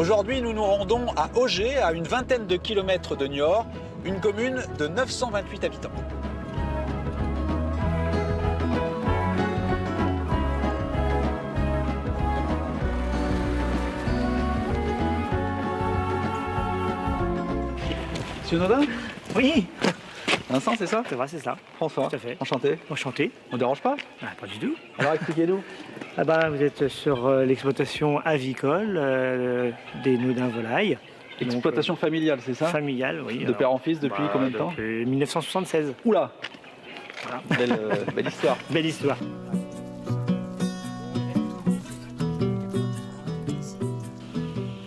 Aujourd'hui, nous nous rendons à Auger, à une vingtaine de kilomètres de Niort, une commune de 928 habitants. Monsieur Nodin? Oui, Vincent, c'est ça? c'est vrai, c'est ça. François, Tout à fait. enchanté. Enchanté. On ne dérange pas? Ah, pas du tout. Alors expliquez-nous. Ah bah, vous êtes sur l'exploitation avicole des Nodins volailles. Exploitation familiale, c'est ça? Familiale, oui. De père en fils depuis combien de temps? Depuis 1976. Oula, Voilà. belle histoire. Belle histoire.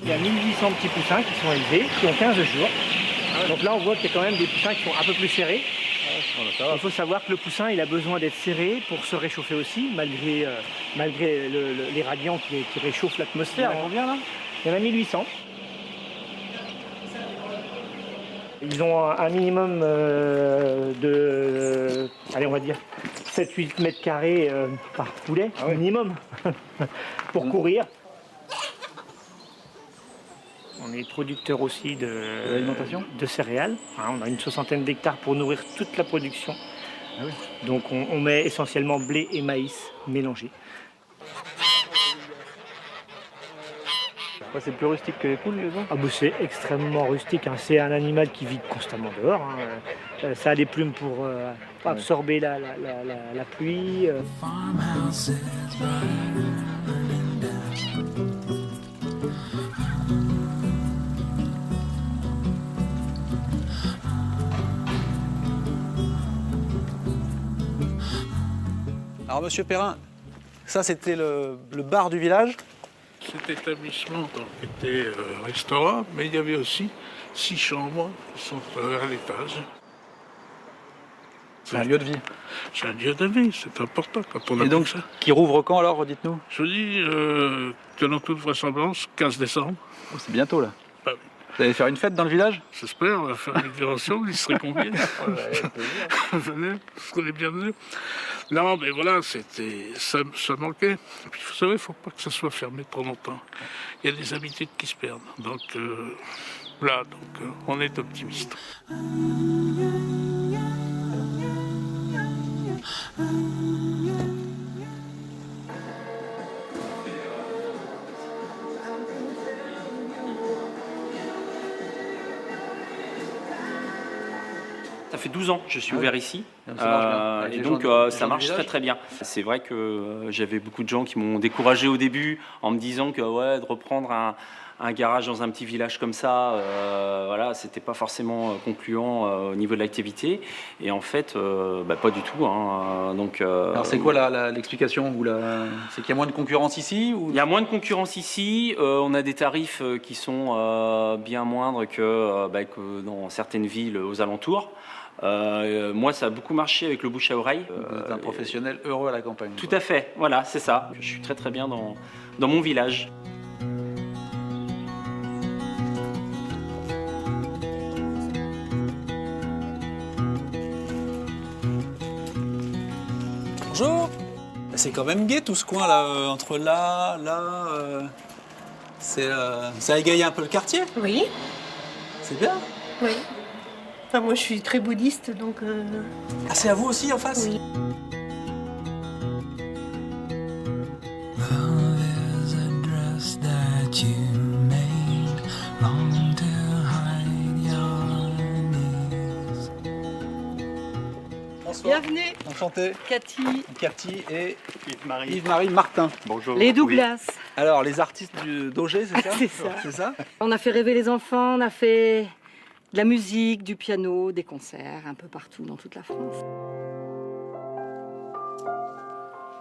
Il y a 1800 petits poussins qui sont élevés, qui ont 15 jours. Donc là, on voit qu'il y a quand même des poussins qui sont un peu plus serrés. Il faut savoir que le poussin, il a besoin d'être serré pour se réchauffer aussi, malgré les radiants qui réchauffent l'atmosphère. Combien là? Il y en a 1800. Ils ont un minimum de, allez, on va dire 7-8 mètres carrés par poulet, Ah ouais. minimum, pour courir. On est producteur aussi l'alimentation de céréales. Hein, on a une 60aine d'hectares pour nourrir toute la production. Ah oui. Donc on met essentiellement blé et maïs mélangés. C'est plus rustique que les poules, les œufs? Ah bah c'est extrêmement rustique, hein. C'est un animal qui vit constamment dehors, hein. Ça a des plumes pour absorber la pluie. Alors Monsieur Perrin, ça c'était le bar du village. Cet établissement donc, était restaurant, mais il y avait aussi 6 chambres qui sont à l'étage. C'est un lieu de vie. C'est un lieu de vie, c'est important quand on a Et donc, ça. qui rouvre quand alors, redites-nous? Je vous dis, selon toute vraisemblance, 15 décembre. Oh, c'est bientôt là. Bah oui. Vous allez faire une fête dans le village? J'espère, on va faire une libération, vous y serez combien? Venez, vous serez les bienvenus. Non, mais voilà, ça manquait. Et puis, vous savez, il ne faut pas que ça soit fermé trop longtemps. Il y a des habitudes qui se perdent. Donc, on est optimiste. Ça fait 12 ans que je suis ouvert ici, Ça marche bien. Avec et les donc gens du ça marche village? très très bien. C'est vrai que j'avais beaucoup de gens qui m'ont découragé au début en me disant que de reprendre un garage dans un petit village comme ça, voilà, c'était pas forcément concluant au niveau de l'activité. Et en fait, pas du tout. Hein. Donc, Alors c'est quoi l'explication? C'est qu'il y a moins de concurrence ici ou... il y a moins de concurrence ici, on a des tarifs qui sont bien moindres que dans certaines villes aux alentours. Moi, ça a beaucoup marché avec le bouche à oreille. Vous êtes un professionnel heureux à la campagne. Tout à fait, voilà, c'est ça. Je suis très très bien dans mon village. Bonjour. C'est quand même gai tout ce coin là, entre là. Ça a égayé un peu le quartier. Oui, C'est bien. oui. Enfin, moi, je suis très bouddhiste, donc... Ah, c'est à vous aussi en face? Oui. Love is a dress that you made long to hide your knees. Bonsoir. Bienvenue, Enchanté. Cathy, Cathy et Yves-Marie. Yves-Marie Martin. Bonjour. les Douglas. Alors, les artistes d'Auger, c'est ça? C'est ça. C'est ça? On a fait rêver les enfants, on a fait de la musique, du piano, des concerts, un peu partout dans toute la France.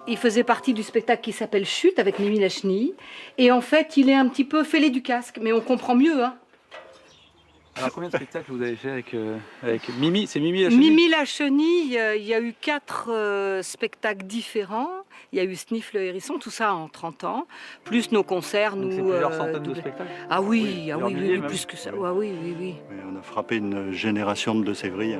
Il faisait partie du spectacle qui s'appelle Chute avec Mimi la Chenille. Et en fait, il est un petit peu fêlé du casque, mais on comprend mieux. Hein. Alors, combien de spectacles vous avez fait avec Mimi? C'est Mimi la Chenille? Mimi la Chenille, il y a eu 4 spectacles différents. Il y a eu Sniff le hérisson, tout ça en 30 ans. Plus nos concerts, Donc, nous... c'est plusieurs centaines de doublés. spectacles? Ah oui, plusieurs milliers même. plus que ça. Ah oui, oui, oui. Mais on a frappé une génération de Sévriens.